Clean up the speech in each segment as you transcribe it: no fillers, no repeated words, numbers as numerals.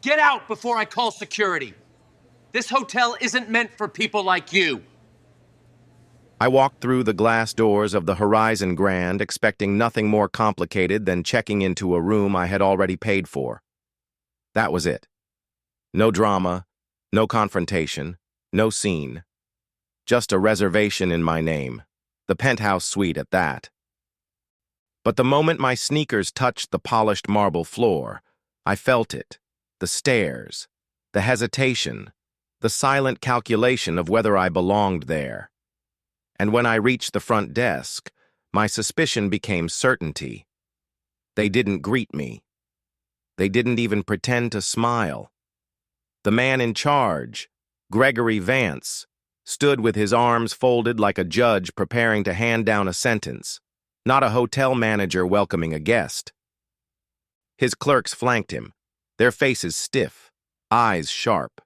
Get out before I call security. This hotel isn't meant for people like you. I walked through the glass doors of the Horizon Grand, expecting nothing more complicated than checking into a room I had already paid for. That was it. No drama, no confrontation, no scene. Just a reservation in my name, the penthouse suite at that. But the moment my sneakers touched the polished marble floor, I felt it, the stares, the hesitation, the silent calculation of whether I belonged there. And when I reached the front desk, my suspicion became certainty. They didn't greet me. They didn't even pretend to smile. The man in charge, Gregory Vance, stood with his arms folded like a judge preparing to hand down a sentence, not a hotel manager welcoming a guest. His clerks flanked him, their faces stiff, eyes sharp.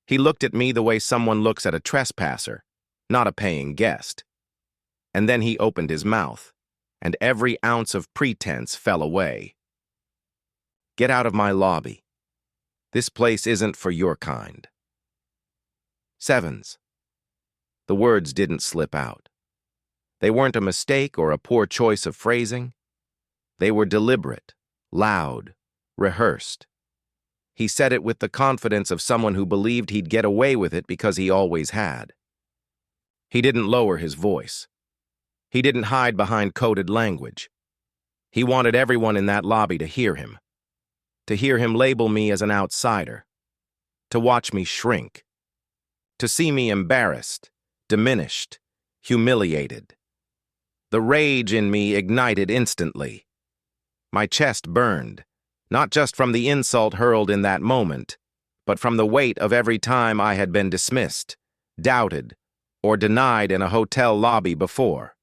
He looked at me the way someone looks at a trespasser, not a paying guest. And then he opened his mouth, and every ounce of pretense fell away. Get out of my lobby. This place isn't for your kind. Sevens. The words didn't slip out. They weren't a mistake or a poor choice of phrasing. They were deliberate, loud, rehearsed. He said it with the confidence of someone who believed he'd get away with it because he always had. He didn't lower his voice. He didn't hide behind coded language. He wanted everyone in that lobby to hear him label me as an outsider, to watch me shrink, to see me embarrassed, diminished, humiliated. The rage in me ignited instantly. My chest burned, not just from the insult hurled in that moment, but from the weight of every time I had been dismissed, doubted, or denied in a hotel lobby before.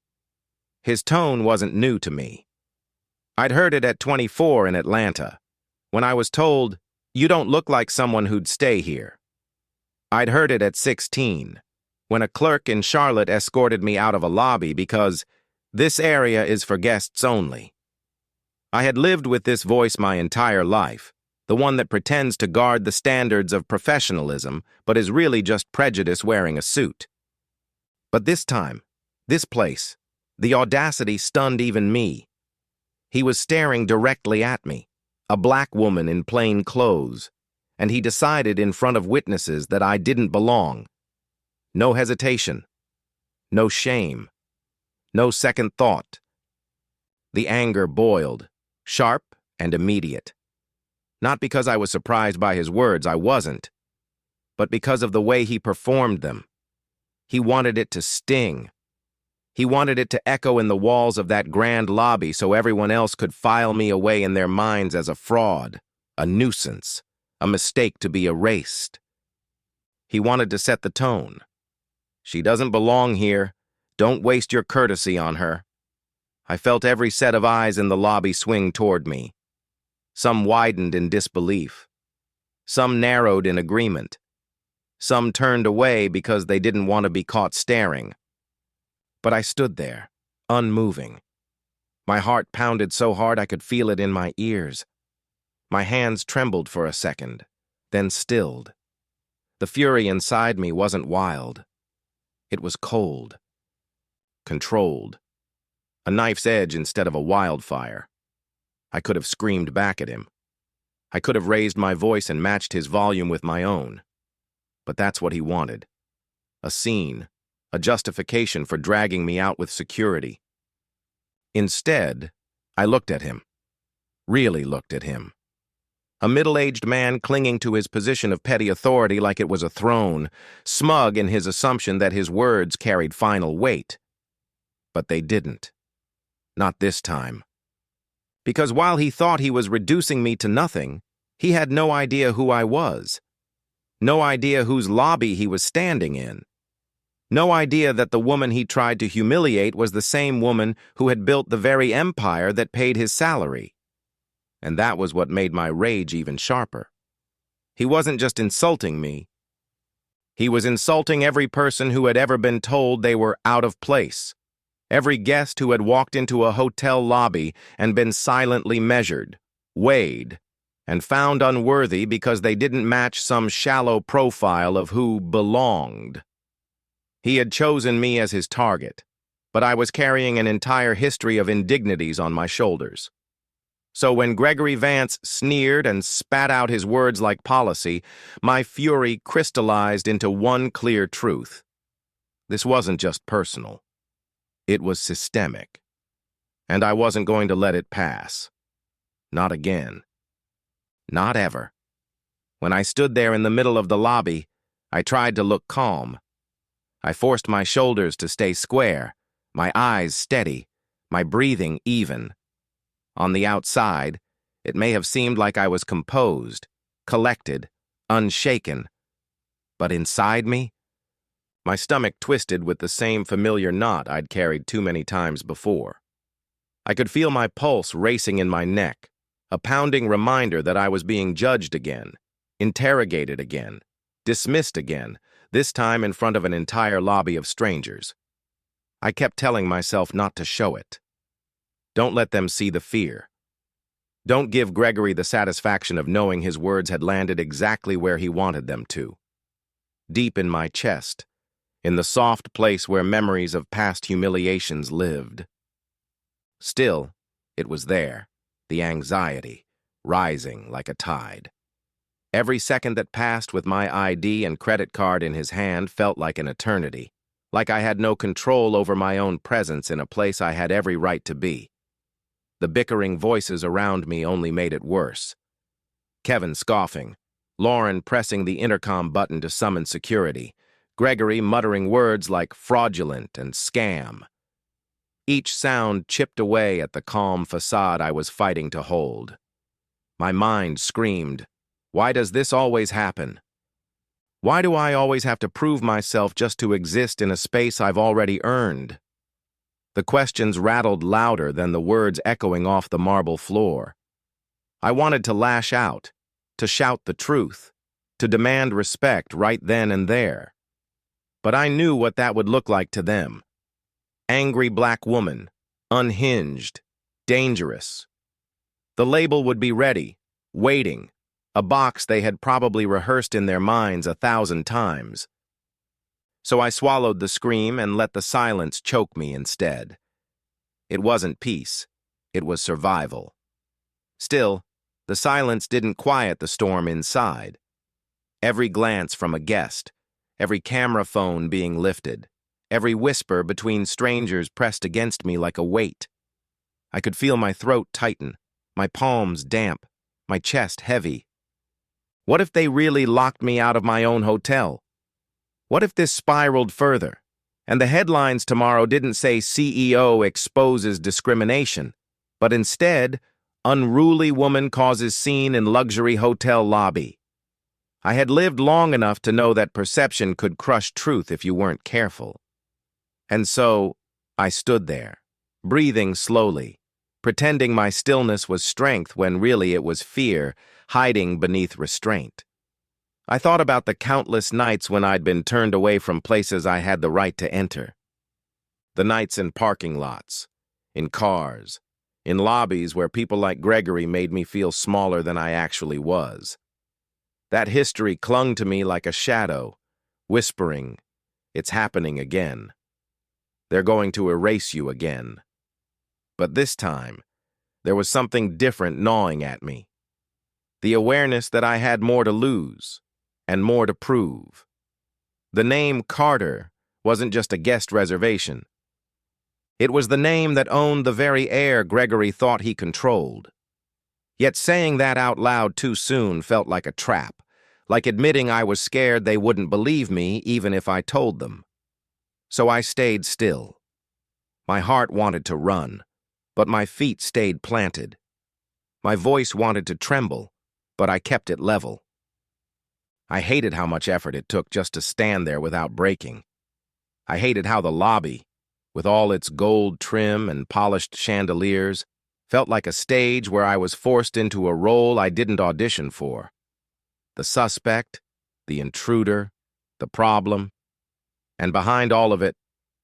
His tone wasn't new to me. I'd heard it at 24 in Atlanta, when I was told, "You don't look like someone who'd stay here." I'd heard it at 16, when a clerk in Charlotte escorted me out of a lobby because this area is for guests only. I had lived with this voice my entire life, the one that pretends to guard the standards of professionalism but is really just prejudice wearing a suit. But this time, this place, the audacity stunned even me. He was staring directly at me, a black woman in plain clothes, and he decided in front of witnesses that I didn't belong. No hesitation, no shame, no second thought. The anger boiled, sharp and immediate. Not because I was surprised by his words, I wasn't, but because of the way he performed them. He wanted it to sting. He wanted it to echo in the walls of that grand lobby so everyone else could file me away in their minds as a fraud, a nuisance, a mistake to be erased. He wanted to set the tone. She doesn't belong here. Don't waste your courtesy on her. I felt every set of eyes in the lobby swing toward me. Some widened in disbelief. Some narrowed in agreement. Some turned away because they didn't want to be caught staring. But I stood there, unmoving. My heart pounded so hard I could feel it in my ears. My hands trembled for a second, then stilled. The fury inside me wasn't wild. It was cold, controlled. A knife's edge instead of a wildfire. I could have screamed back at him. I could have raised my voice and matched his volume with my own. But that's what he wanted. A scene. A justification for dragging me out with security. Instead, I looked at him. Really looked at him. A middle-aged man clinging to his position of petty authority like it was a throne, smug in his assumption that his words carried final weight. But they didn't. Not this time. Because while he thought he was reducing me to nothing, he had no idea who I was. No idea whose lobby he was standing in. No idea that the woman he tried to humiliate was the same woman who had built the very empire that paid his salary. And that was what made my rage even sharper. He wasn't just insulting me. He was insulting every person who had ever been told they were out of place. Every guest who had walked into a hotel lobby and been silently measured, weighed, and found unworthy because they didn't match some shallow profile of who belonged. He had chosen me as his target, but I was carrying an entire history of indignities on my shoulders. So when Gregory Vance sneered and spat out his words like policy, my fury crystallized into one clear truth. This wasn't just personal. It was systemic. And I wasn't going to let it pass. Not again. Not ever. When I stood there in the middle of the lobby, I tried to look calm. I forced my shoulders to stay square, my eyes steady, my breathing even. On the outside, it may have seemed like I was composed, collected, unshaken. But inside me, my stomach twisted with the same familiar knot I'd carried too many times before. I could feel my pulse racing in my neck, a pounding reminder that I was being judged again, interrogated again, dismissed again, this time in front of an entire lobby of strangers. I kept telling myself not to show it. Don't let them see the fear. Don't give Gregory the satisfaction of knowing his words had landed exactly where he wanted them to. Deep in my chest, in the soft place where memories of past humiliations lived. Still, it was there, the anxiety, rising like a tide. Every second that passed with my ID and credit card in his hand felt like an eternity, like I had no control over my own presence in a place I had every right to be. The bickering voices around me only made it worse. Kevin scoffing, Lauren pressing the intercom button to summon security, Gregory muttering words like fraudulent and scam. Each sound chipped away at the calm facade I was fighting to hold. My mind screamed, "Why does this always happen? Why do I always have to prove myself just to exist in a space I've already earned?" The questions rattled louder than the words echoing off the marble floor. I wanted to lash out, to shout the truth, to demand respect right then and there. But I knew what that would look like to them. Angry black woman, unhinged, dangerous. The label would be ready, waiting, a box they had probably rehearsed in their minds 1,000 times. So I swallowed the scream and let the silence choke me instead. It wasn't peace, it was survival. Still, the silence didn't quiet the storm inside. Every glance from a guest, every camera phone being lifted, every whisper between strangers pressed against me like a weight. I could feel my throat tighten, my palms damp, my chest heavy. What if they really locked me out of my own hotel? What if this spiraled further, and the headlines tomorrow didn't say CEO exposes discrimination, but instead, unruly woman causes scene in luxury hotel lobby? I had lived long enough to know that perception could crush truth if you weren't careful. And so, I stood there, breathing slowly, pretending my stillness was strength when really it was fear, hiding beneath restraint. I thought about the countless nights when I'd been turned away from places I had the right to enter. The nights in parking lots, in cars, in lobbies where people like Gregory made me feel smaller than I actually was. That history clung to me like a shadow, whispering, "It's happening again. They're going to erase you again." But this time, there was something different gnawing at me. The awareness that I had more to lose, and more to prove. The name Carter wasn't just a guest reservation. It was the name that owned the very air Gregory thought he controlled. Yet saying that out loud too soon felt like a trap, like admitting I was scared they wouldn't believe me even if I told them. So I stayed still. My heart wanted to run, but my feet stayed planted. My voice wanted to tremble, but I kept it level. I hated how much effort it took just to stand there without breaking. I hated how the lobby, with all its gold trim and polished chandeliers, felt like a stage where I was forced into a role I didn't audition for. The suspect, the intruder, the problem, and behind all of it,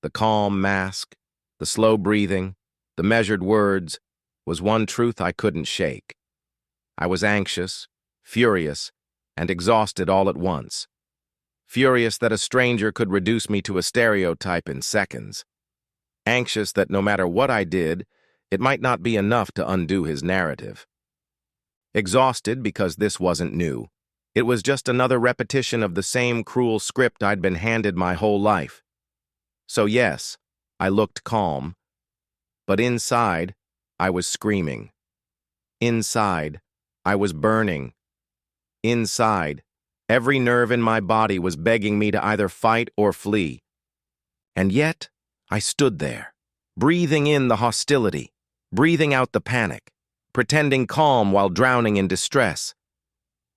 the calm mask, the slow breathing, the measured words, was one truth I couldn't shake. I was anxious, furious, and exhausted all at once. Furious that a stranger could reduce me to a stereotype in seconds. Anxious that no matter what I did, it might not be enough to undo his narrative. Exhausted because this wasn't new. It was just another repetition of the same cruel script I'd been handed my whole life. So yes, I looked calm, but inside, I was screaming. Inside, I was burning. Inside, every nerve in my body was begging me to either fight or flee. And yet, I stood there, breathing in the hostility, breathing out the panic, pretending calm while drowning in distress.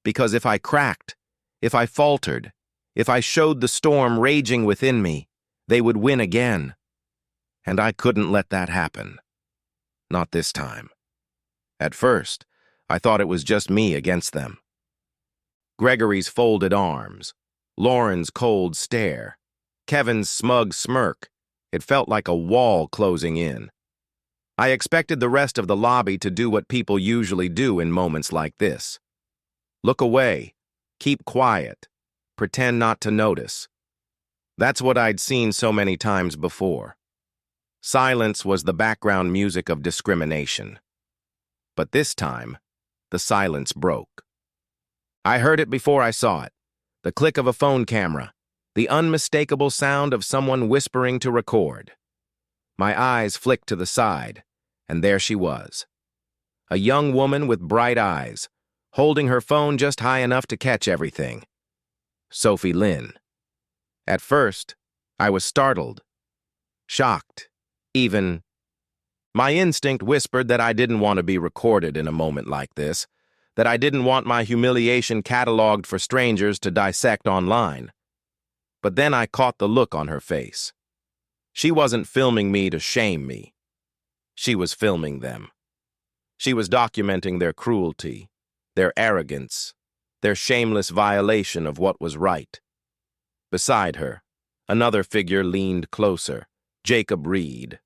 Because if I cracked, if I faltered, if I showed the storm raging within me, they would win again. And I couldn't let that happen. Not this time. At first, I thought it was just me against them. Gregory's folded arms, Lauren's cold stare, Kevin's smug smirk. It felt like a wall closing in. I expected the rest of the lobby to do what people usually do in moments like this. Look away, keep quiet, pretend not to notice. That's what I'd seen so many times before. Silence was the background music of discrimination. But this time, the silence broke. I heard it before I saw it, the click of a phone camera, the unmistakable sound of someone whispering to record. My eyes flicked to the side, and there she was. A young woman with bright eyes, holding her phone just high enough to catch everything. Sophie Lynn. At first, I was startled, shocked, even. My instinct whispered that I didn't want to be recorded in a moment like this, that I didn't want my humiliation cataloged for strangers to dissect online. But then I caught the look on her face. She wasn't filming me to shame me. She was filming them. She was documenting their cruelty, their arrogance, their shameless violation of what was right. Beside her, another figure leaned closer, Jacob Reed.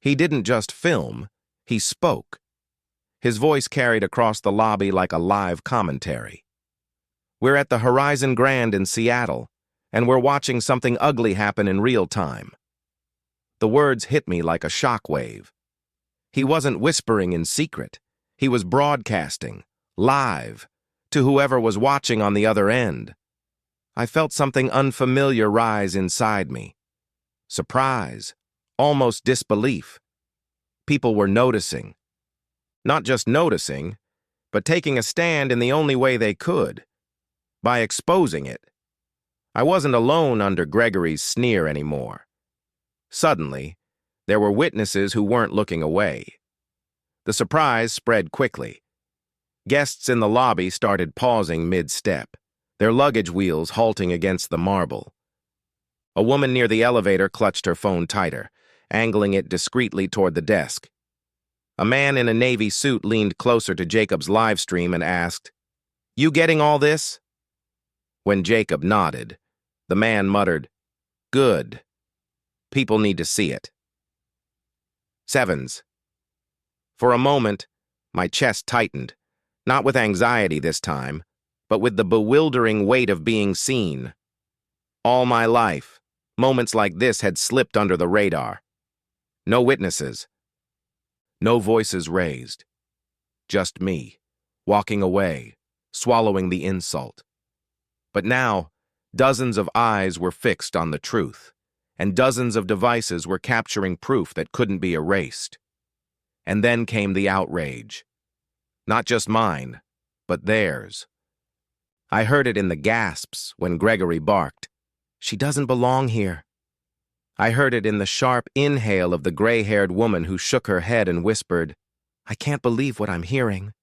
He didn't just film, he spoke. His voice carried across the lobby like a live commentary. We're at the Horizon Grand in Seattle, and we're watching something ugly happen in real time. The words hit me like a shockwave. He wasn't whispering in secret. He was broadcasting, live, to whoever was watching on the other end. I felt something unfamiliar rise inside me. Surprise, almost disbelief. People were noticing. Not just noticing, but taking a stand in the only way they could, by exposing it. I wasn't alone under Gregory's sneer anymore. Suddenly, there were witnesses who weren't looking away. The surprise spread quickly. Guests in the lobby started pausing mid-step, their luggage wheels halting against the marble. A woman near the elevator clutched her phone tighter, angling it discreetly toward the desk. A man in a navy suit leaned closer to Jacob's live stream and asked, "You getting all this?" When Jacob nodded, the man muttered, "Good. People need to see it." Sevens. For a moment, my chest tightened, not with anxiety this time, but with the bewildering weight of being seen. All my life, moments like this had slipped under the radar. No witnesses. No voices raised. Just me, walking away, swallowing the insult. But now, dozens of eyes were fixed on the truth, and dozens of devices were capturing proof that couldn't be erased. And then came the outrage. Not just mine, but theirs. I heard it in the gasps when Gregory barked, "She doesn't belong here." I heard it in the sharp inhale of the gray-haired woman who shook her head and whispered, "I can't believe what I'm hearing."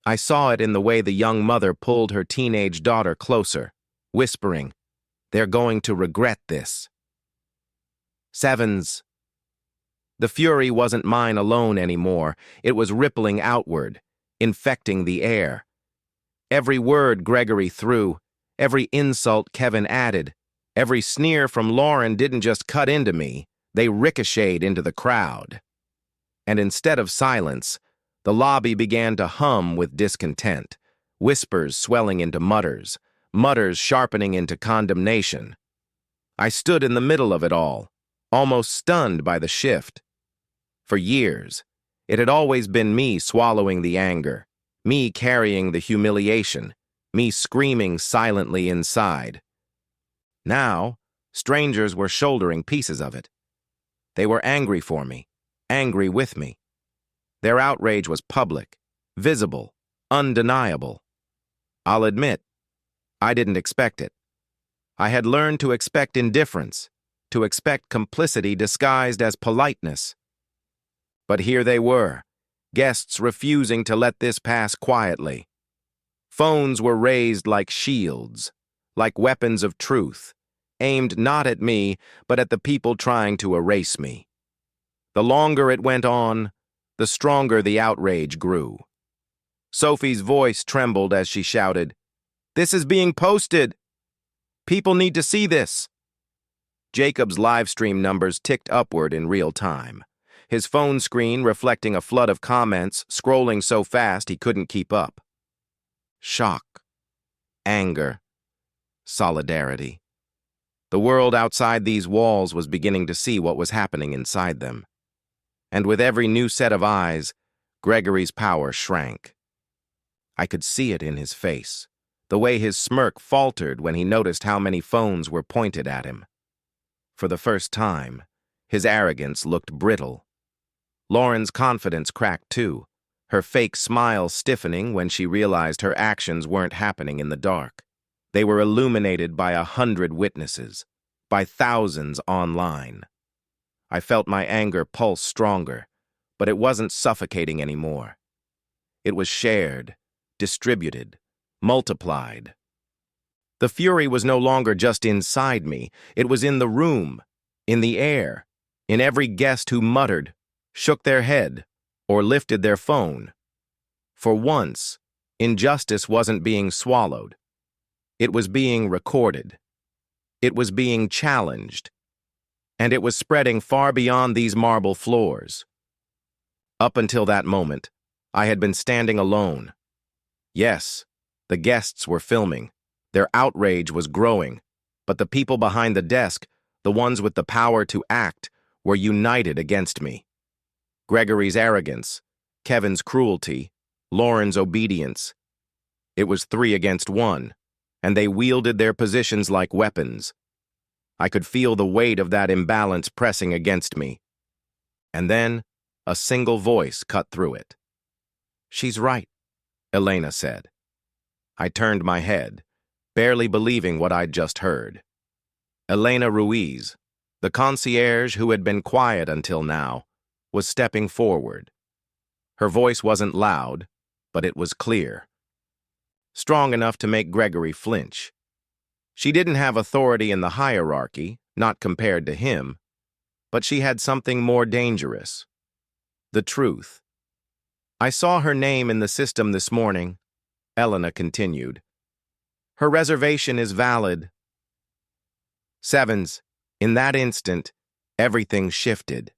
I saw it in the way the young mother pulled her teenage daughter closer, whispering, "They're going to regret this." Sevens. The fury wasn't mine alone anymore. It was rippling outward, infecting the air. Every word Gregory threw, every insult Kevin added, every sneer from Lauren didn't just cut into me, they ricocheted into the crowd. And instead of silence, The lobby began to hum with discontent, whispers swelling into mutters, mutters sharpening into condemnation. I stood in the middle of it all, almost stunned by the shift. For years, it had always been me swallowing the anger, me carrying the humiliation, me screaming silently inside. Now, strangers were shouldering pieces of it. They were angry for me, angry with me. Their outrage was public, visible, undeniable. I'll admit, I didn't expect it. I had learned to expect indifference, to expect complicity disguised as politeness. But here they were, guests refusing to let this pass quietly. Phones were raised like shields, like weapons of truth, aimed not at me, but at the people trying to erase me. The longer it went on, the stronger the outrage grew. Sophie's voice trembled as she shouted, "This is being posted! People need to see this!" Jacob's livestream numbers ticked upward in real time, his phone screen reflecting a flood of comments scrolling so fast he couldn't keep up. Shock, anger, solidarity. The world outside these walls was beginning to see what was happening inside them. And with every new set of eyes, Gregory's power shrank. I could see it in his face, the way his smirk faltered when he noticed how many phones were pointed at him. For the first time, his arrogance looked brittle. Lauren's confidence cracked too, her fake smile stiffening when she realized her actions weren't happening in the dark. They were illuminated by 100 witnesses, by thousands online. I felt my anger pulse stronger, but it wasn't suffocating anymore. It was shared, distributed, multiplied. The fury was no longer just inside me, it was in the room, in the air, in every guest who muttered, shook their head, or lifted their phone. For once, injustice wasn't being swallowed. It was being recorded. It was being challenged. And it was spreading far beyond these marble floors. Up until that moment, I had been standing alone. Yes, the guests were filming. Their outrage was growing, but the people behind the desk, the ones with the power to act, were united against me. Gregory's arrogance, Kevin's cruelty, Lauren's obedience. It was 3 against 1, and they wielded their positions like weapons. I could feel the weight of that imbalance pressing against me. And then, a single voice cut through it. "She's right," Elena said. I turned my head, barely believing what I'd just heard. Elena Ruiz, the concierge who had been quiet until now, was stepping forward. Her voice wasn't loud, but it was clear. Strong enough to make Gregory flinch. She didn't have authority in the hierarchy, not compared to him, but she had something more dangerous. The truth. "I saw her name in the system this morning," Elena continued. "Her reservation is valid." Sevens, in that instant, everything shifted.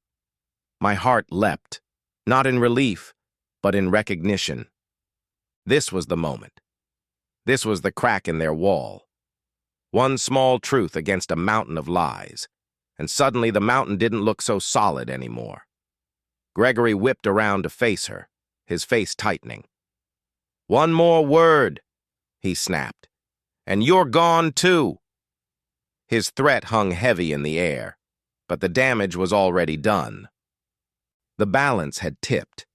My heart leapt, not in relief, but in recognition. This was the moment. This was the crack in their wall. One small truth against a mountain of lies, and suddenly the mountain didn't look so solid anymore. Gregory whipped around to face her, his face tightening. "One more word," he snapped, "and you're gone too." His threat hung heavy in the air, but the damage was already done. The balance had tipped.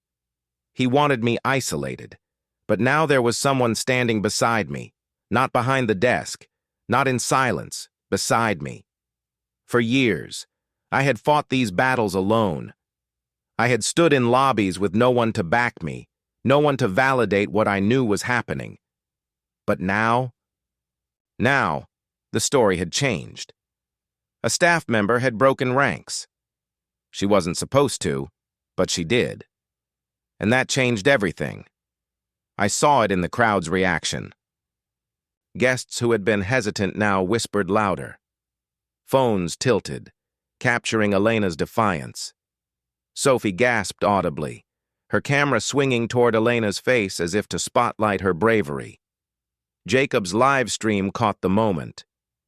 He wanted me isolated, but now there was someone standing beside me, not behind the desk, not in silence, beside me. For years, I had fought these battles alone. I had stood in lobbies with no one to back me, no one to validate what I knew was happening. But now, the story had changed. A staff member had broken ranks. She wasn't supposed to, but she did. And that changed everything. I saw it in the crowd's reaction. Guests who had been hesitant now whispered louder. Phones tilted, capturing Elena's defiance. Sophie gasped audibly, her camera swinging toward Elena's face as if to spotlight her bravery. Jacob's live stream caught the moment,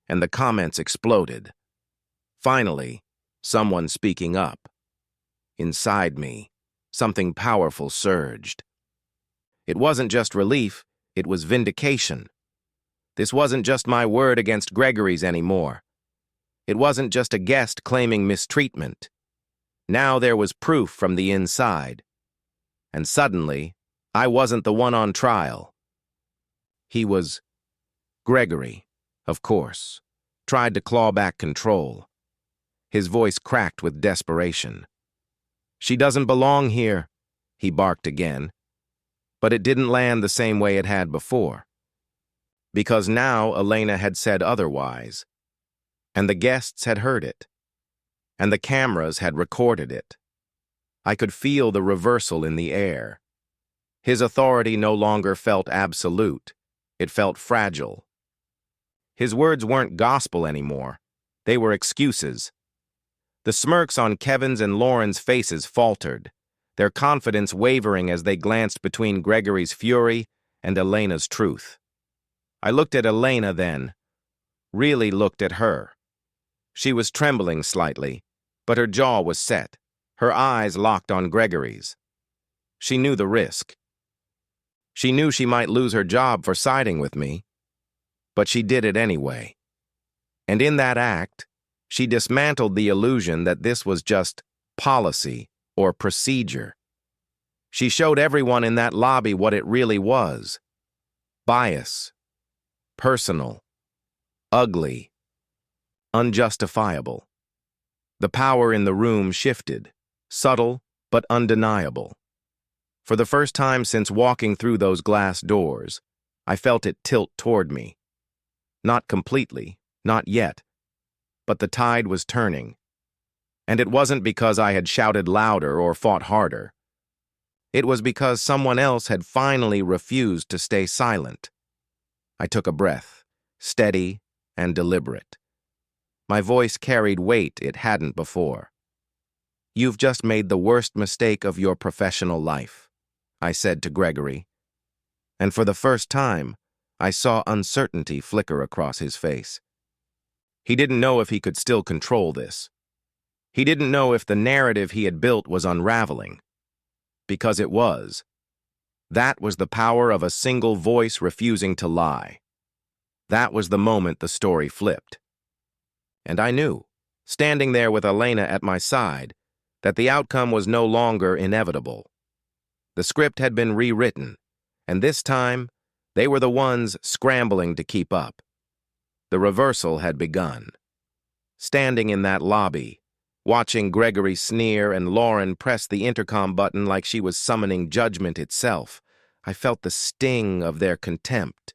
and the comments exploded. Finally, someone speaking up. Inside me, something powerful surged. It wasn't just relief, it was vindication. This wasn't just my word against Gregory's anymore. It wasn't just a guest claiming mistreatment. Now there was proof from the inside. And suddenly, I wasn't the one on trial. He was Gregory, of course, tried to claw back control. His voice cracked with desperation. "She doesn't belong here," he barked again. But it didn't land the same way it had before. Because now Elena had said otherwise. And the guests had heard it. And the cameras had recorded it. I could feel the reversal in the air. His authority no longer felt absolute. It felt fragile. His words weren't gospel anymore. They were excuses. The smirks on Kevin's and Lauren's faces faltered, their confidence wavering as they glanced between Gregory's fury and Elena's truth. I looked at Elena then, really looked at her. She was trembling slightly, but her jaw was set, her eyes locked on Gregory's. She knew the risk. She knew she might lose her job for siding with me, but she did it anyway. And in that act, she dismantled the illusion that this was just policy or procedure. She showed everyone in that lobby what it really was. Bias. Personal. Ugly. Unjustifiable. The power in the room shifted, subtle but undeniable. For the first time since walking through those glass doors, I felt it tilt toward me. Not completely, not yet, but the tide was turning. And it wasn't because I had shouted louder or fought harder. It was because someone else had finally refused to stay silent. I took a breath, steady and deliberate. My voice carried weight it hadn't before. "You've just made the worst mistake of your professional life," I said to Gregory. And for the first time, I saw uncertainty flicker across his face. He didn't know if he could still control this. He didn't know if the narrative he had built was unraveling. Because it was. That was the power of a single voice refusing to lie. That was the moment the story flipped. And I knew, standing there with Elena at my side, that the outcome was no longer inevitable. The script had been rewritten, and this time, they were the ones scrambling to keep up. The reversal had begun. Standing in that lobby, watching Gregory sneer and Lauren press the intercom button like she was summoning judgment itself, I felt the sting of their contempt.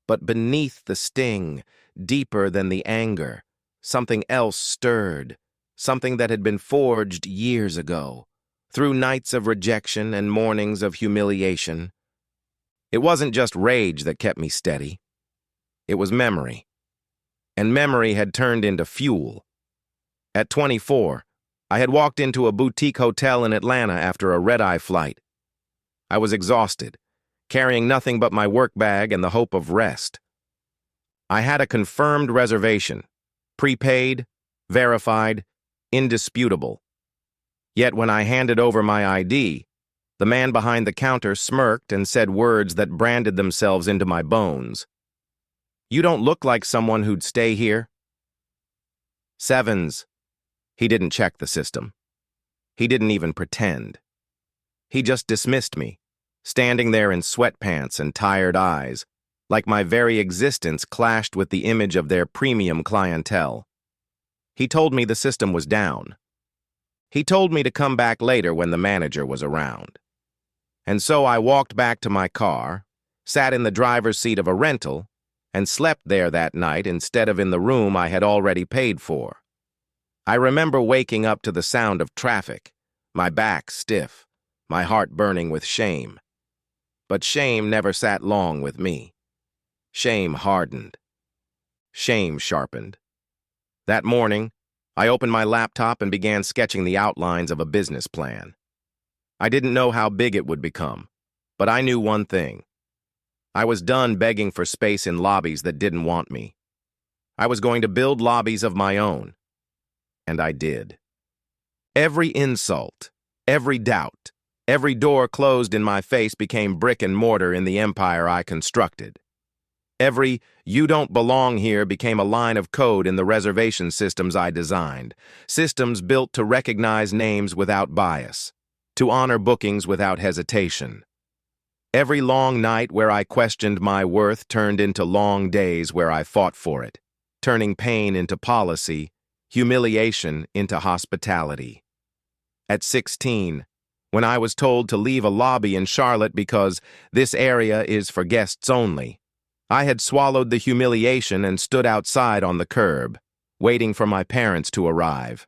But beneath the sting, deeper than the anger, something else stirred, something that had been forged years ago, through nights of rejection and mornings of humiliation. It wasn't just rage that kept me steady. It was memory. And memory had turned into fuel. At 24, I had walked into a boutique hotel in Atlanta after a red-eye flight. I was exhausted, carrying nothing but my work bag and the hope of rest. I had a confirmed reservation, prepaid, verified, indisputable. Yet when I handed over my ID, the man behind the counter smirked and said words that branded themselves into my bones. "You don't look like someone who'd stay here." "Sevens." He didn't check the system. He didn't even pretend. He just dismissed me, standing there in sweatpants and tired eyes, like my very existence clashed with the image of their premium clientele. He told me the system was down. He told me to come back later when the manager was around. And so I walked back to my car, sat in the driver's seat of a rental, and slept there that night instead of in the room I had already paid for. I remember waking up to the sound of traffic, my back stiff, my heart burning with shame. But shame never sat long with me. Shame hardened. Shame sharpened. That morning, I opened my laptop and began sketching the outlines of a business plan. I didn't know how big it would become, but I knew one thing. I was done begging for space in lobbies that didn't want me. I was going to build lobbies of my own, and I did. Every insult, every doubt, every door closed in my face became brick and mortar in the empire I constructed. Every "you don't belong here" became a line of code in the reservation systems I designed, systems built to recognize names without bias, to honor bookings without hesitation. Every long night where I questioned my worth turned into long days where I fought for it, turning pain into policy, humiliation into hospitality. At 16, when I was told to leave a lobby in Charlotte because this area is for guests only, I had swallowed the humiliation and stood outside on the curb, waiting for my parents to arrive.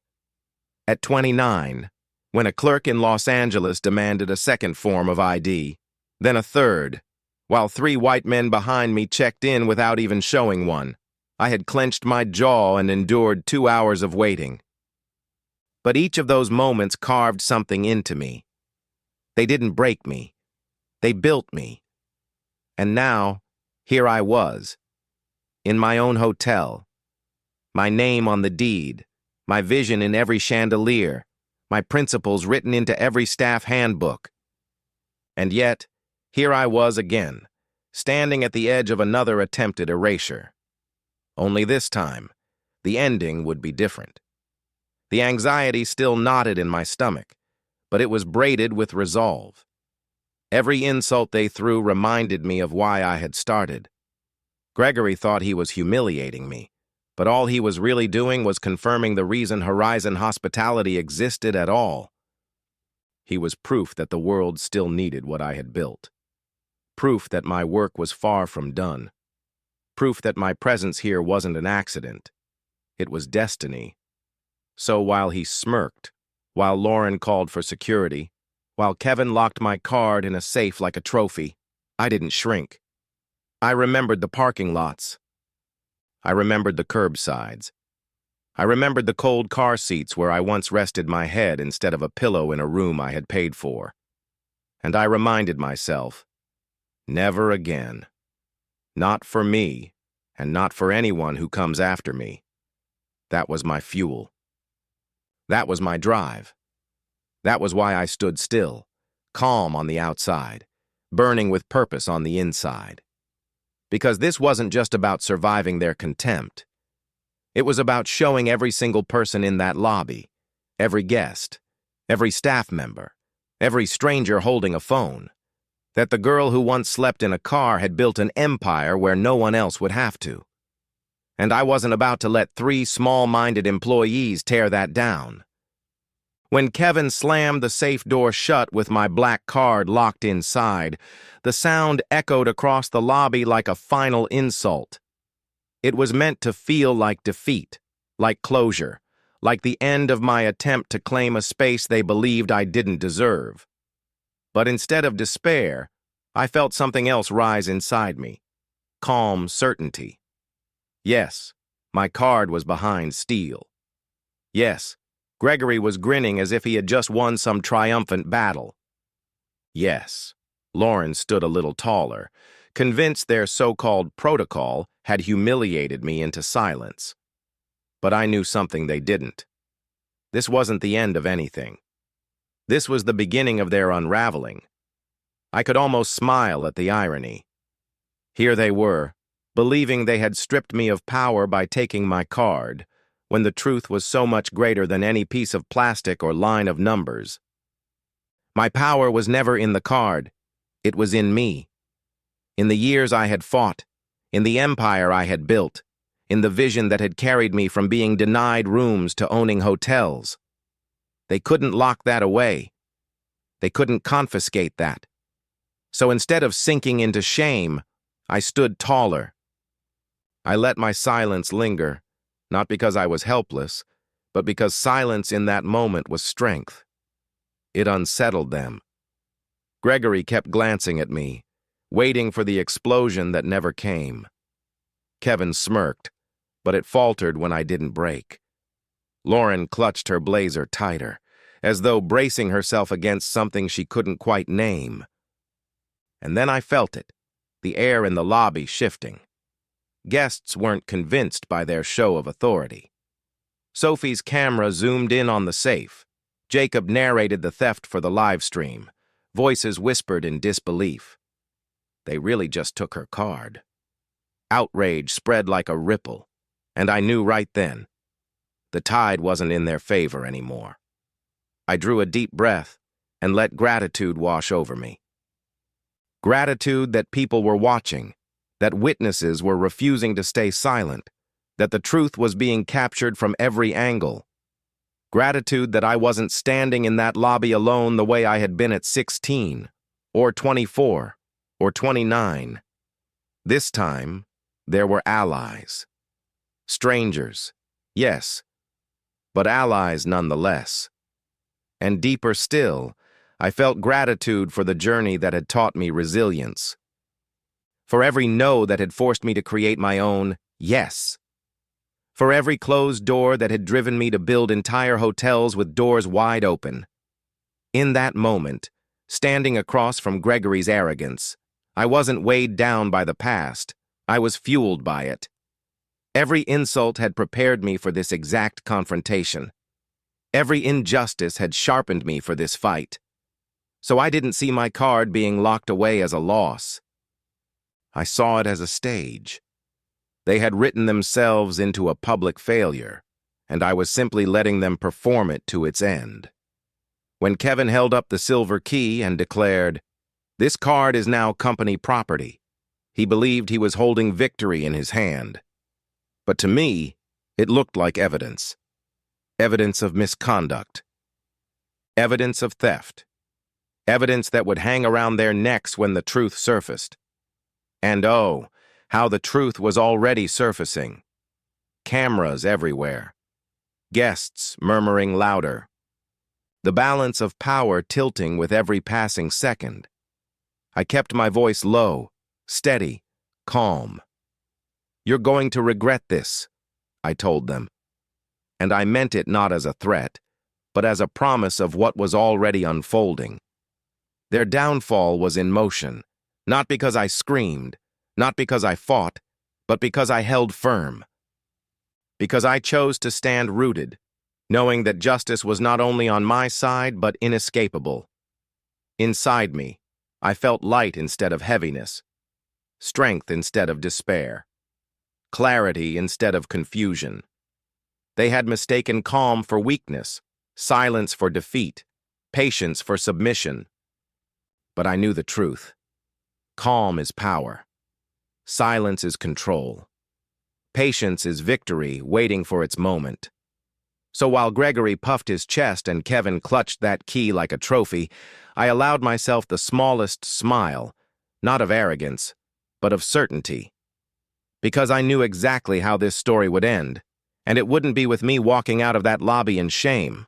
At 29, when a clerk in Los Angeles demanded a second form of ID, then a third, while 3 white men behind me checked in without even showing one, I had clenched my jaw and endured 2 hours of waiting. But each of those moments carved something into me. They didn't break me. They built me. And now, here I was, in my own hotel, my name on the deed, my vision in every chandelier, my principles written into every staff handbook. And yet, here I was again, standing at the edge of another attempted erasure. Only this time, the ending would be different. The anxiety still knotted in my stomach, but it was braided with resolve. Every insult they threw reminded me of why I had started. Gregory thought he was humiliating me, but all he was really doing was confirming the reason Horizon Hospitality existed at all. He was proof that the world still needed what I had built. Proof that my work was far from done. Proof that my presence here wasn't an accident. It was destiny. So while he smirked, while Lauren called for security, while Kevin locked my card in a safe like a trophy, I didn't shrink. I remembered the parking lots. I remembered the curbsides. I remembered the cold car seats where I once rested my head instead of a pillow in a room I had paid for. And I reminded myself, never again. Not for me, and not for anyone who comes after me. That was my fuel. That was my drive. That was why I stood still, calm on the outside, burning with purpose on the inside. Because this wasn't just about surviving their contempt. It was about showing every single person in that lobby, every guest, every staff member, every stranger holding a phone, that the girl who once slept in a car had built an empire where no one else would have to. And I wasn't about to let 3 small-minded employees tear that down. When Kevin slammed the safe door shut with my black card locked inside, the sound echoed across the lobby like a final insult. It was meant to feel like defeat, like closure, like the end of my attempt to claim a space they believed I didn't deserve. But instead of despair, I felt something else rise inside me. Calm certainty. Yes, my card was behind steel. Yes, Gregory was grinning as if he had just won some triumphant battle. Yes, Lauren stood a little taller, convinced their so-called protocol had humiliated me into silence. But I knew something they didn't. This wasn't the end of anything. This was the beginning of their unraveling. I could almost smile at the irony. Here they were, believing they had stripped me of power by taking my card, when the truth was so much greater than any piece of plastic or line of numbers. My power was never in the card. It was in me. In the years I had fought, in the empire I had built, in the vision that had carried me from being denied rooms to owning hotels. They couldn't lock that away. They couldn't confiscate that. So instead of sinking into shame, I stood taller. I let my silence linger, not because I was helpless, but because silence in that moment was strength. It unsettled them. Gregory kept glancing at me, waiting for the explosion that never came. Kevin smirked, but it faltered when I didn't break. Lauren clutched her blazer tighter, as though bracing herself against something she couldn't quite name. And then I felt it, the air in the lobby shifting. Guests weren't convinced by their show of authority. Sophie's camera zoomed in on the safe. Jacob narrated the theft for the live stream. Voices whispered in disbelief. They really just took her card. Outrage spread like a ripple, and I knew right then. The tide wasn't in their favor anymore. I drew a deep breath and let gratitude wash over me. Gratitude that people were watching, that witnesses were refusing to stay silent, that the truth was being captured from every angle. Gratitude that I wasn't standing in that lobby alone the way I had been at 16, or 24, or 29. This time, there were allies. Strangers, yes, but allies nonetheless. And deeper still, I felt gratitude for the journey that had taught me resilience. For every no that had forced me to create my own yes. For every closed door that had driven me to build entire hotels with doors wide open. In that moment, standing across from Gregory's arrogance, I wasn't weighed down by the past, I was fueled by it. Every insult had prepared me for this exact confrontation. Every injustice had sharpened me for this fight. So I didn't see my card being locked away as a loss. I saw it as a stage. They had written themselves into a public failure, and I was simply letting them perform it to its end. When Kevin held up the silver key and declared, "This card is now company property," he believed he was holding victory in his hand. But to me, it looked like evidence. Evidence of misconduct. Evidence of theft. Evidence that would hang around their necks when the truth surfaced. And oh, how the truth was already surfacing. Cameras everywhere. Guests murmuring louder. The balance of power tilting with every passing second. I kept my voice low, steady, calm. "You're going to regret this," I told them. And I meant it not as a threat, but as a promise of what was already unfolding. Their downfall was in motion, not because I screamed, not because I fought, but because I held firm. Because I chose to stand rooted, knowing that justice was not only on my side, but inescapable. Inside me, I felt light instead of heaviness, strength instead of despair, clarity instead of confusion. They had mistaken calm for weakness, silence for defeat, patience for submission. But I knew the truth. Calm is power. Silence is control. Patience is victory waiting for its moment. So while Gregory puffed his chest and Kevin clutched that key like a trophy, I allowed myself the smallest smile, not of arrogance, but of certainty. Because I knew exactly how this story would end, and it wouldn't be with me walking out of that lobby in shame.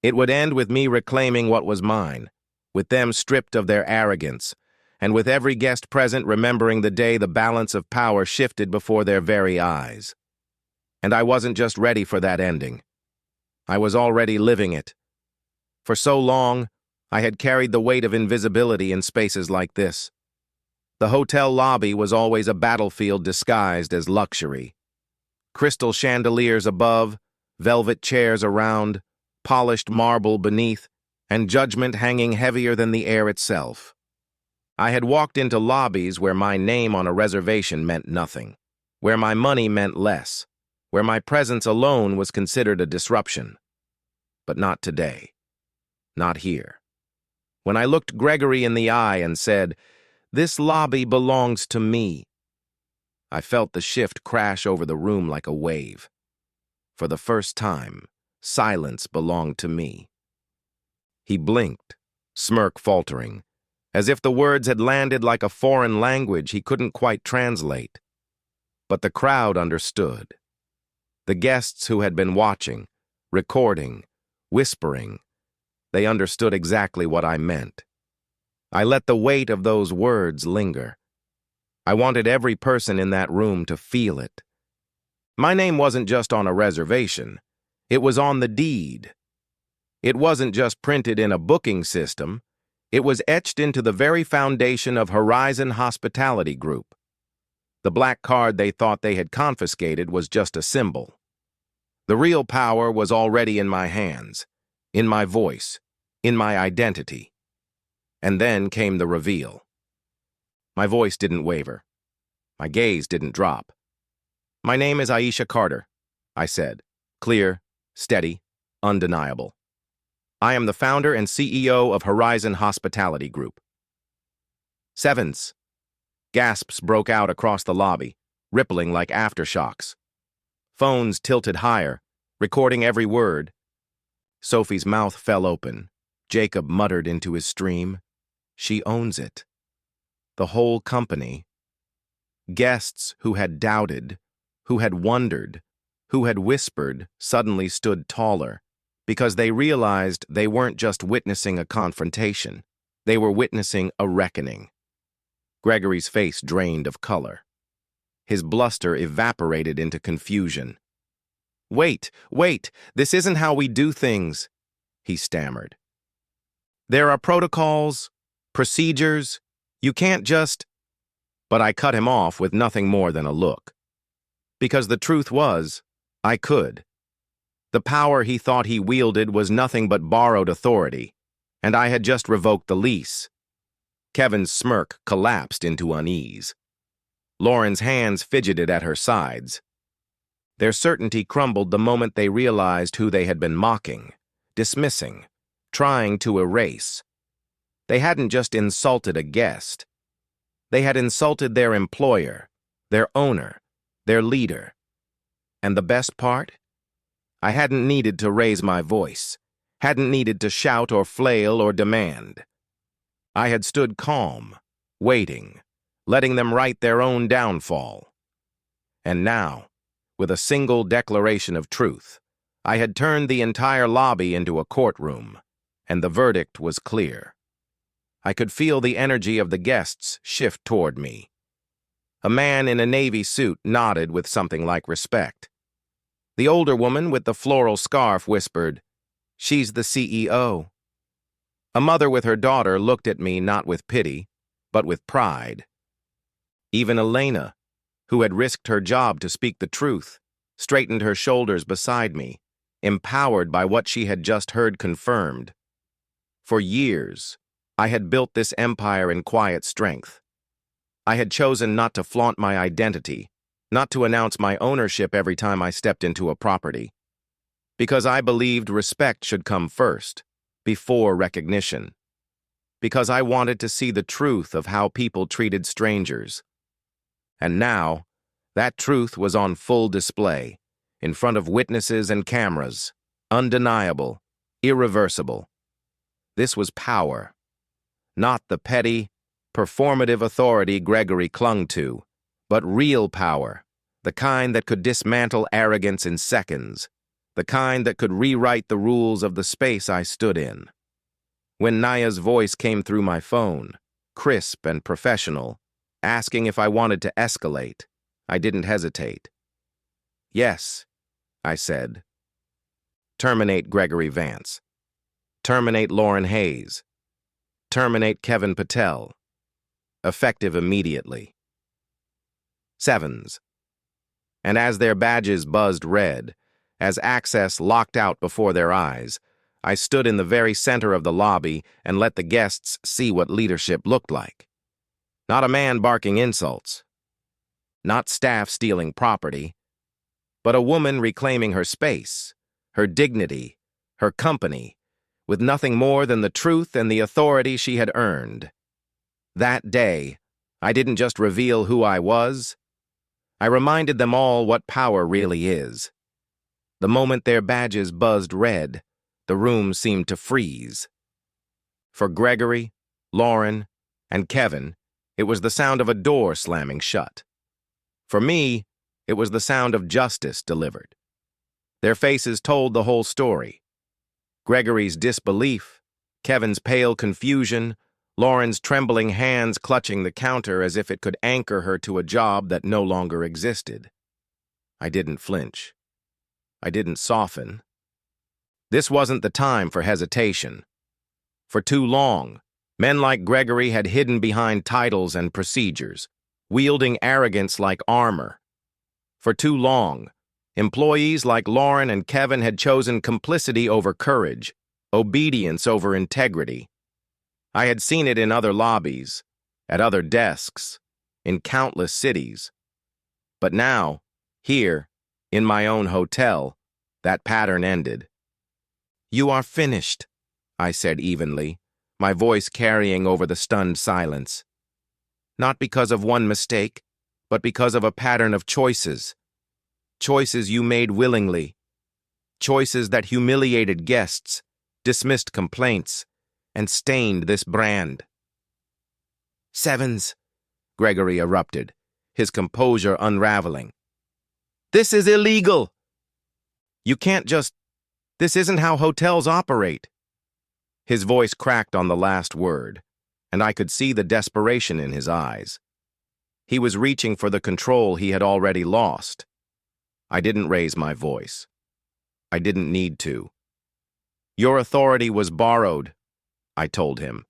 It would end with me reclaiming what was mine, with them stripped of their arrogance, and with every guest present remembering the day the balance of power shifted before their very eyes. And I wasn't just ready for that ending. I was already living it. For so long, I had carried the weight of invisibility in spaces like this. The hotel lobby was always a battlefield disguised as luxury. Crystal chandeliers above, velvet chairs around, polished marble beneath, and judgment hanging heavier than the air itself. I had walked into lobbies where my name on a reservation meant nothing, where my money meant less, where my presence alone was considered a disruption. But not today. Not here. When I looked Gregory in the eye and said, "This lobby belongs to me," I felt the shift crash over the room like a wave. For the first time, silence belonged to me. He blinked, smirk faltering, as if the words had landed like a foreign language he couldn't quite translate. But the crowd understood. The guests who had been watching, recording, whispering, they understood exactly what I meant. I let the weight of those words linger. I wanted every person in that room to feel it. My name wasn't just on a reservation. It was on the deed. It wasn't just printed in a booking system. It was etched into the very foundation of Horizon Hospitality Group. The black card they thought they had confiscated was just a symbol. The real power was already in my hands, in my voice, in my identity. And then came the reveal. My voice didn't waver. My gaze didn't drop. "My name is Aisha Carter," I said, clear, steady, undeniable. "I am the founder and CEO of Horizon Hospitality Group." Sevens. Gasps broke out across the lobby, rippling like aftershocks. Phones tilted higher, recording every word. Sophie's mouth fell open. Jacob muttered into his stream, "She owns it." The whole company. Guests who had doubted, who had wondered, who had whispered, suddenly stood taller, because they realized they weren't just witnessing a confrontation. They were witnessing a reckoning. Gregory's face drained of color. His bluster evaporated into confusion. Wait, this isn't how we do things," he stammered. "There are protocols, procedures. You can't just—" But I cut him off with nothing more than a look. Because the truth was, I could. The power he thought he wielded was nothing but borrowed authority, and I had just revoked the lease. Kevin's smirk collapsed into unease. Lauren's hands fidgeted at her sides. Their certainty crumbled the moment they realized who they had been mocking, dismissing, trying to erase. They hadn't just insulted a guest. They had insulted their employer, their owner, their leader. And the best part? I hadn't needed to raise my voice, hadn't needed to shout or flail or demand. I had stood calm, waiting, letting them write their own downfall. And now, with a single declaration of truth, I had turned the entire lobby into a courtroom, and the verdict was clear. I could feel the energy of the guests shift toward me. A man in a navy suit nodded with something like respect. The older woman with the floral scarf whispered, "She's the CEO." A mother with her daughter looked at me not with pity, but with pride. Even Elena, who had risked her job to speak the truth, straightened her shoulders beside me, empowered by what she had just heard confirmed. For years, I had built this empire in quiet strength. I had chosen not to flaunt my identity, not to announce my ownership every time I stepped into a property, because I believed respect should come first, before recognition, because I wanted to see the truth of how people treated strangers. And now, that truth was on full display, in front of witnesses and cameras, undeniable, irreversible. This was power, not the petty, performative authority Gregory clung to, but real power, the kind that could dismantle arrogance in seconds, the kind that could rewrite the rules of the space I stood in. When Naya's voice came through my phone, crisp and professional, asking if I wanted to escalate, I didn't hesitate. "Yes," I said. "Terminate Gregory Vance. Terminate Lauren Hayes. Terminate Kevin Patel. Effective immediately." Sevens. And as their badges buzzed red, as access locked out before their eyes, I stood in the very center of the lobby and let the guests see what leadership looked like. Not a man barking insults, not staff stealing property, but a woman reclaiming her space, her dignity, her company, with nothing more than the truth and the authority she had earned. That day, I didn't just reveal who I was, I reminded them all what power really is. The moment their badges buzzed red, the room seemed to freeze. For Gregory, Lauren, and Kevin, it was the sound of a door slamming shut. For me, it was the sound of justice delivered. Their faces told the whole story. Gregory's disbelief, Kevin's pale confusion, Lauren's trembling hands clutching the counter as if it could anchor her to a job that no longer existed. I didn't flinch. I didn't soften. This wasn't the time for hesitation. For too long, men like Gregory had hidden behind titles and procedures, wielding arrogance like armor. For too long, employees like Lauren and Kevin had chosen complicity over courage, obedience over integrity. I had seen it in other lobbies, at other desks, in countless cities. But now, here, in my own hotel, that pattern ended. "You are finished," I said evenly, my voice carrying over the stunned silence. "Not because of one mistake, but because of a pattern of choices. Choices you made willingly. Choices that humiliated guests, dismissed complaints, and stained this brand." "Sevens," Gregory erupted, his composure unraveling. "This is illegal. You can't just... This isn't how hotels operate." His voice cracked on the last word, and I could see the desperation in his eyes. He was reaching for the control he had already lost. I didn't raise my voice. I didn't need to. "Your authority was borrowed," I told him.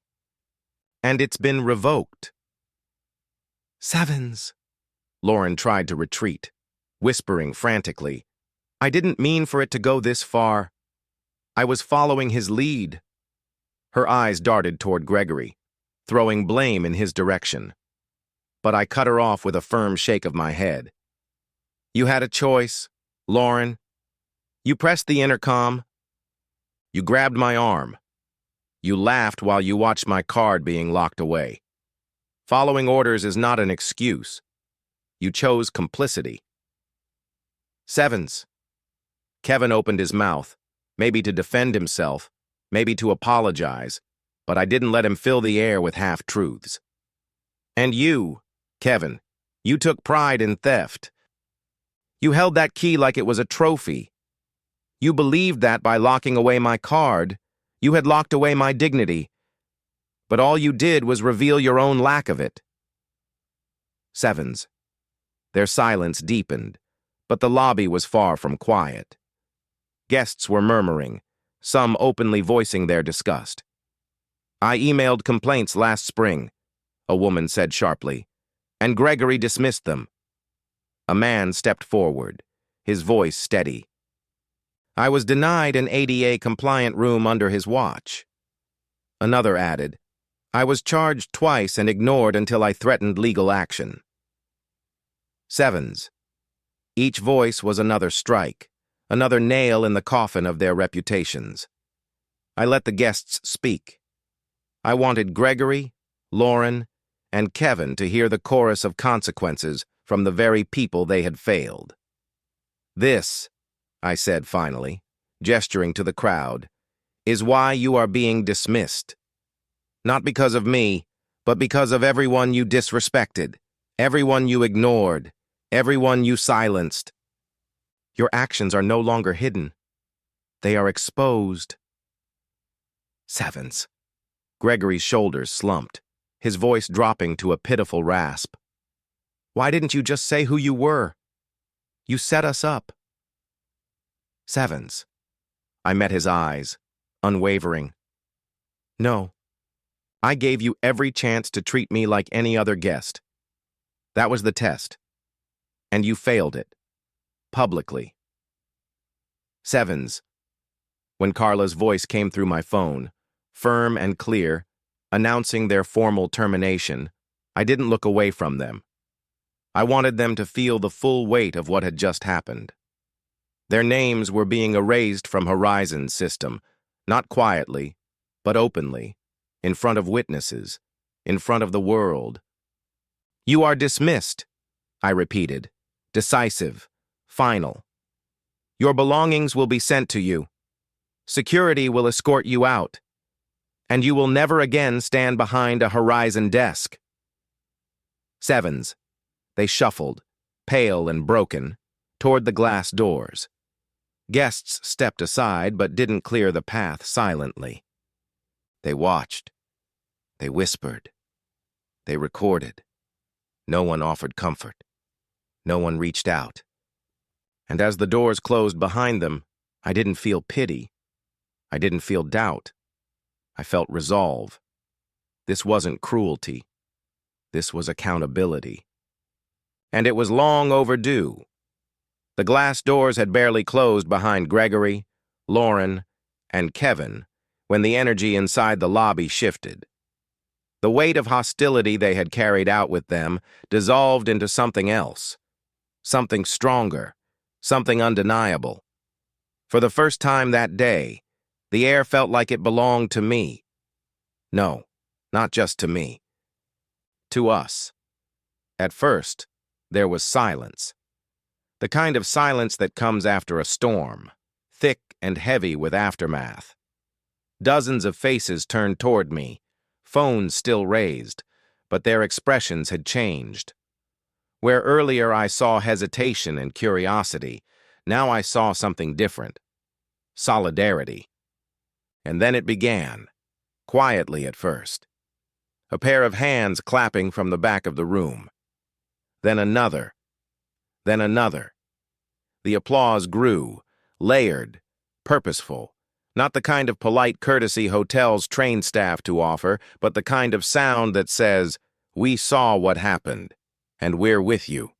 "And it's been revoked." "Sevens." Lauren tried to retreat, whispering frantically. "I didn't mean for it to go this far. I was following his lead." Her eyes darted toward Gregory, throwing blame in his direction. But I cut her off with a firm shake of my head. "You had a choice, Lauren. You pressed the intercom. You grabbed my arm. You laughed while you watched my card being locked away. Following orders is not an excuse. You chose complicity." "Sevens." Kevin opened his mouth, maybe to defend himself, maybe to apologize, but I didn't let him fill the air with half-truths. "And you, Kevin, you took pride in theft. You held that key like it was a trophy. You believed that by locking away my card, you had locked away my dignity. But all you did was reveal your own lack of it." Sevens. Their silence deepened, but the lobby was far from quiet. Guests were murmuring, some openly voicing their disgust. "I emailed complaints last spring," a woman said sharply, "and Gregory dismissed them." A man stepped forward, his voice steady. "I was denied an ADA-compliant room under his watch." Another added, "I was charged twice and ignored until I threatened legal action." Sevens. Each voice was another strike, another nail in the coffin of their reputations. I let the guests speak. I wanted Gregory, Lauren, and Kevin to hear the chorus of consequences from the very people they had failed. "This," I said finally, gesturing to the crowd, "is why you are being dismissed. Not because of me, but because of everyone you disrespected, everyone you ignored, everyone you silenced. Your actions are no longer hidden. They are exposed." Sevens. Gregory's shoulders slumped, his voice dropping to a pitiful rasp. "Why didn't you just say who you were? You set us up." Sevens. I met his eyes, unwavering. "No. I gave you every chance to treat me like any other guest. That was the test. And you failed it. Publicly." Sevens. When Carla's voice came through my phone, firm and clear, announcing their formal termination, I didn't look away from them. I wanted them to feel the full weight of what had just happened. Their names were being erased from Horizon's system, not quietly, but openly, in front of witnesses, in front of the world. "You are dismissed," I repeated, decisive, final. "Your belongings will be sent to you. Security will escort you out. And you will never again stand behind a Horizon desk." Sevens. They shuffled, pale and broken, toward the glass doors. Guests stepped aside but didn't clear the path silently. They watched. They whispered. They recorded. No one offered comfort. No one reached out. And as the doors closed behind them, I didn't feel pity. I didn't feel doubt. I felt resolve. This wasn't cruelty. This was accountability. And it was long overdue. The glass doors had barely closed behind Gregory, Lauren, and Kevin when the energy inside the lobby shifted. The weight of hostility they had carried out with them dissolved into something else, something stronger, something undeniable. For the first time that day, the air felt like it belonged to me. No, not just to me. To us. At first, there was silence. The kind of silence that comes after a storm, thick and heavy with aftermath. Dozens of faces turned toward me, phones still raised, but their expressions had changed. Where earlier I saw hesitation and curiosity, now I saw something different. Solidarity. And then it began, quietly at first. A pair of hands clapping from the back of the room. Then another. Then another. The applause grew, layered, purposeful. Not the kind of polite courtesy hotels train staff to offer, but the kind of sound that says, "We saw what happened, and we're with you."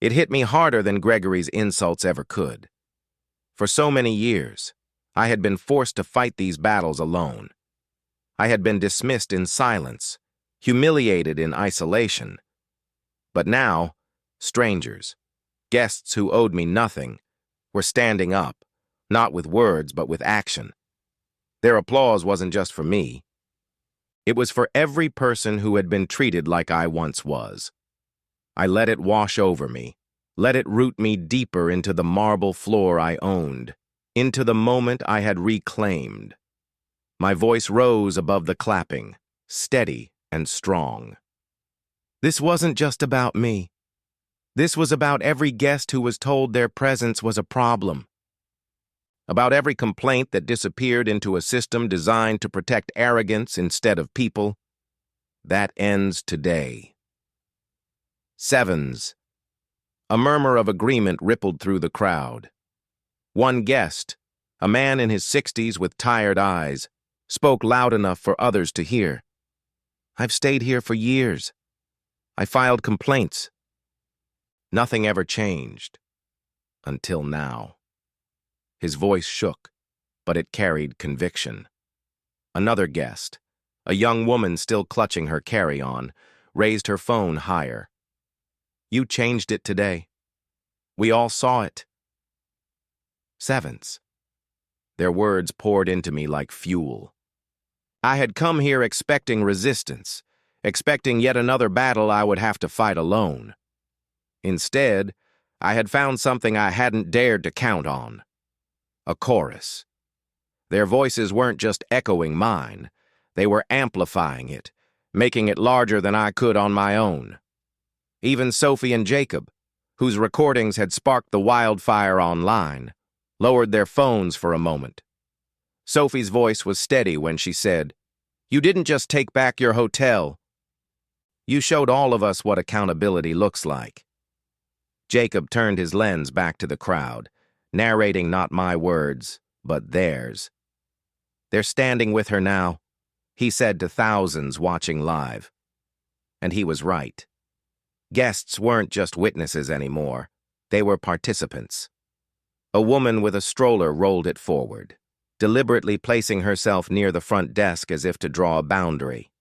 It hit me harder than Gregory's insults ever could. For so many years, I had been forced to fight these battles alone. I had been dismissed in silence, humiliated in isolation. But now, strangers, guests who owed me nothing, were standing up, not with words but with action. Their applause wasn't just for me. It was for every person who had been treated like I once was. I let it wash over me, let it root me deeper into the marble floor I owned, into the moment I had reclaimed. My voice rose above the clapping, steady and strong. This wasn't just about me. This was about every guest who was told their presence was a problem. About every complaint that disappeared into a system designed to protect arrogance instead of people. That ends today. Sevens. A murmur of agreement rippled through the crowd. One guest, a man in his 60s with tired eyes, spoke loud enough for others to hear. "I've stayed here for years. I filed complaints. Nothing ever changed. Until now." His voice shook, but it carried conviction. Another guest, a young woman still clutching her carry-on, raised her phone higher. "You changed it today. We all saw it." Sevens. Their words poured into me like fuel. I had come here expecting resistance, expecting yet another battle I would have to fight alone. Instead, I had found something I hadn't dared to count on. A chorus. Their voices weren't just echoing mine, they were amplifying it, making it larger than I could on my own. Even Sophie and Jacob, whose recordings had sparked the wildfire online, lowered their phones for a moment. Sophie's voice was steady when she said, "You didn't just take back your hotel. You showed all of us what accountability looks like." Jacob turned his lens back to the crowd, narrating not my words, but theirs. "They're standing with her now," he said to thousands watching live. And he was right. Guests weren't just witnesses anymore. They were participants. A woman with a stroller rolled it forward, deliberately placing herself near the front desk as if to draw a boundary.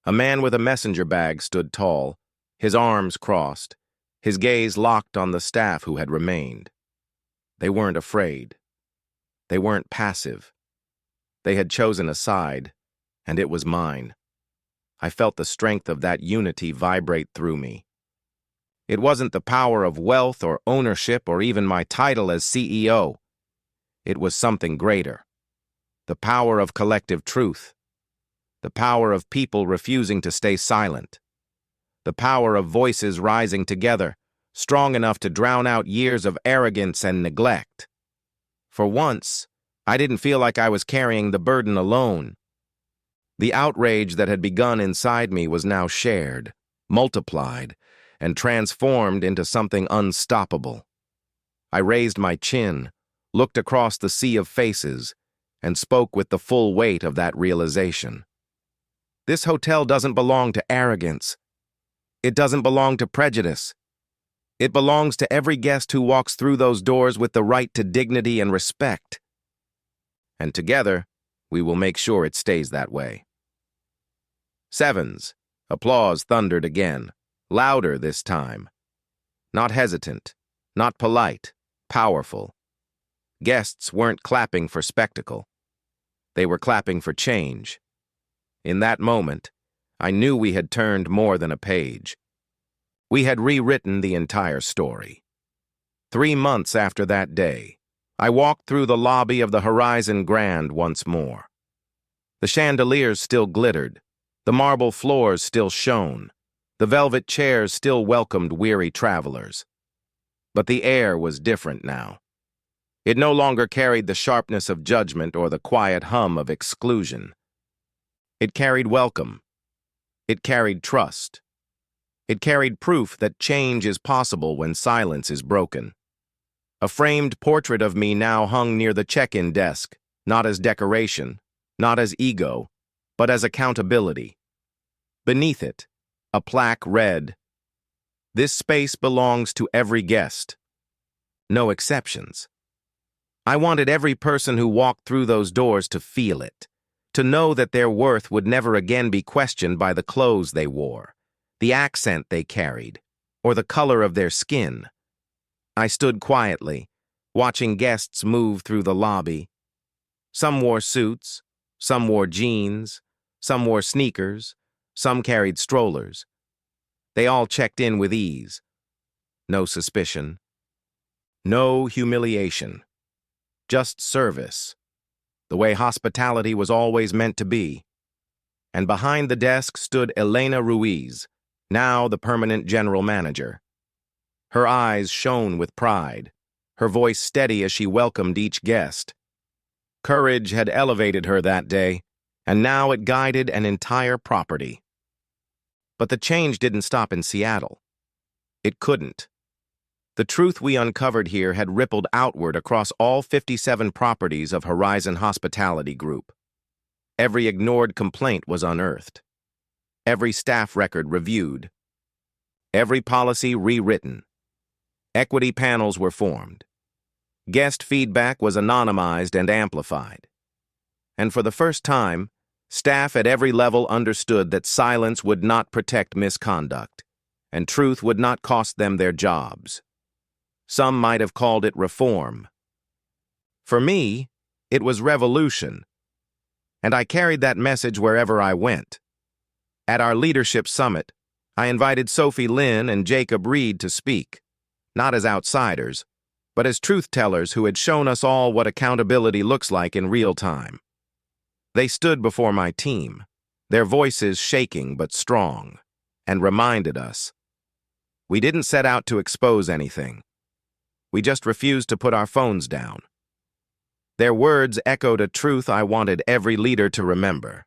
A man with a messenger bag stood tall, his arms crossed, his gaze locked on the staff who had remained. They weren't afraid. They weren't passive. They had chosen a side, and it was mine. I felt the strength of that unity vibrate through me. It wasn't the power of wealth or ownership or even my title as CEO. It was something greater. The power of collective truth. The power of people refusing to stay silent. The power of voices rising together, strong enough to drown out years of arrogance and neglect. For once, I didn't feel like I was carrying the burden alone. The outrage that had begun inside me was now shared, multiplied, and transformed into something unstoppable. I raised my chin, looked across the sea of faces, and spoke with the full weight of that realization. This hotel doesn't belong to arrogance. It doesn't belong to prejudice. It belongs to every guest who walks through those doors with the right to dignity and respect. And together, we will make sure it stays that way. Sevens. Applause thundered again, louder this time. Not hesitant, not polite, powerful. Guests weren't clapping for spectacle. They were clapping for change. In that moment, I knew we had turned more than a page. We had rewritten the entire story. 3 months after that day, I walked through the lobby of the Horizon Grand once more. The chandeliers still glittered, the marble floors still shone, the velvet chairs still welcomed weary travelers. But the air was different now. It no longer carried the sharpness of judgment or the quiet hum of exclusion. It carried welcome. It carried trust. It carried proof that change is possible when silence is broken. A framed portrait of me now hung near the check-in desk, not as decoration, not as ego, but as accountability. Beneath it, a plaque read, "This space belongs to every guest. No exceptions." I wanted every person who walked through those doors to feel it, to know that their worth would never again be questioned by the clothes they wore, the accent they carried, or the color of their skin. I stood quietly, watching guests move through the lobby. Some wore suits, some wore jeans, some wore sneakers, some carried strollers. They all checked in with ease. No suspicion. No humiliation. Just service. The way hospitality was always meant to be. And behind the desk stood Elena Ruiz, now the permanent general manager. Her eyes shone with pride, her voice steady as she welcomed each guest. Courage had elevated her that day, and now it guided an entire property. But the change didn't stop in Seattle. It couldn't. The truth we uncovered here had rippled outward across all 57 properties of Horizon Hospitality Group. Every ignored complaint was unearthed. Every staff record reviewed. Every policy rewritten. Equity panels were formed. Guest feedback was anonymized and amplified. And for the first time, staff at every level understood that silence would not protect misconduct, and truth would not cost them their jobs. Some might have called it reform. For me, it was revolution. And I carried that message wherever I went. At our leadership summit, I invited Sophie Lynn and Jacob Reed to speak, not as outsiders, but as truth-tellers who had shown us all what accountability looks like in real time. They stood before my team, their voices shaking but strong, and reminded us. We didn't set out to expose anything. We just refused to put our phones down. Their words echoed a truth I wanted every leader to remember.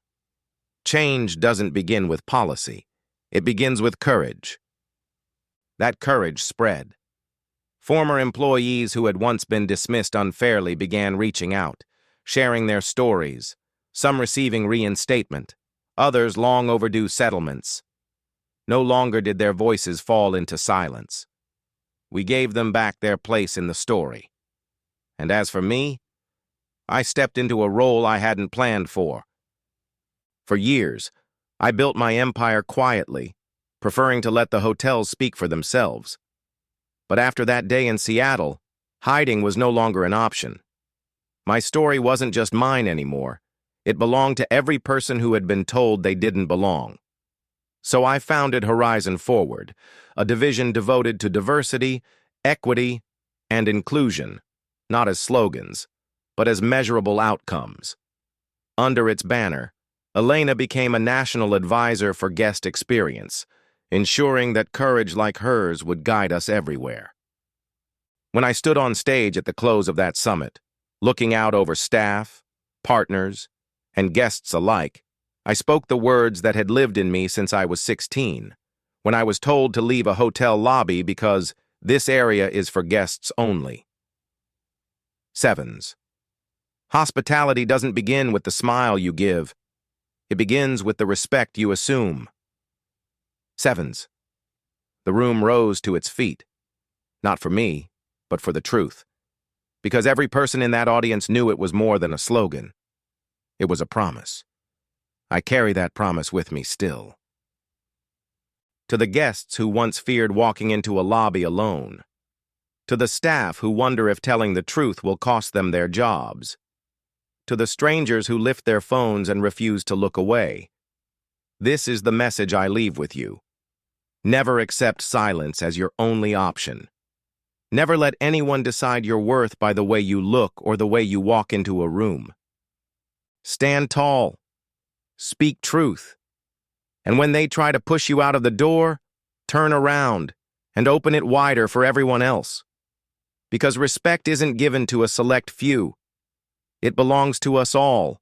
Change doesn't begin with policy. It begins with courage. That courage spread. Former employees who had once been dismissed unfairly began reaching out, sharing their stories, some receiving reinstatement, others long overdue settlements. No longer did their voices fall into silence. We gave them back their place in the story. And as for me, I stepped into a role I hadn't planned for. For years, I built my empire quietly, preferring to let the hotels speak for themselves. But after that day in Seattle, hiding was no longer an option. My story wasn't just mine anymore. It belonged to every person who had been told they didn't belong. So I founded Horizon Forward, a division devoted to diversity, equity, and inclusion, not as slogans, but as measurable outcomes. Under its banner, Elena became a national advisor for guest experience, ensuring that courage like hers would guide us everywhere. When I stood on stage at the close of that summit, looking out over staff, partners, and guests alike, I spoke the words that had lived in me since I was 16, when I was told to leave a hotel lobby because this area is for guests only. Sevens. Hospitality doesn't begin with the smile you give. It begins with the respect you assume. Sevens. The room rose to its feet. Not for me, but for the truth. Because every person in that audience knew it was more than a slogan. It was a promise. I carry that promise with me still. To the guests who once feared walking into a lobby alone. To the staff who wonder if telling the truth will cost them their jobs. To the strangers who lift their phones and refuse to look away. This is the message I leave with you. Never accept silence as your only option. Never let anyone decide your worth by the way you look or the way you walk into a room. Stand tall. Speak truth. And when they try to push you out of the door, turn around and open it wider for everyone else. Because respect isn't given to a select few. It belongs to us all.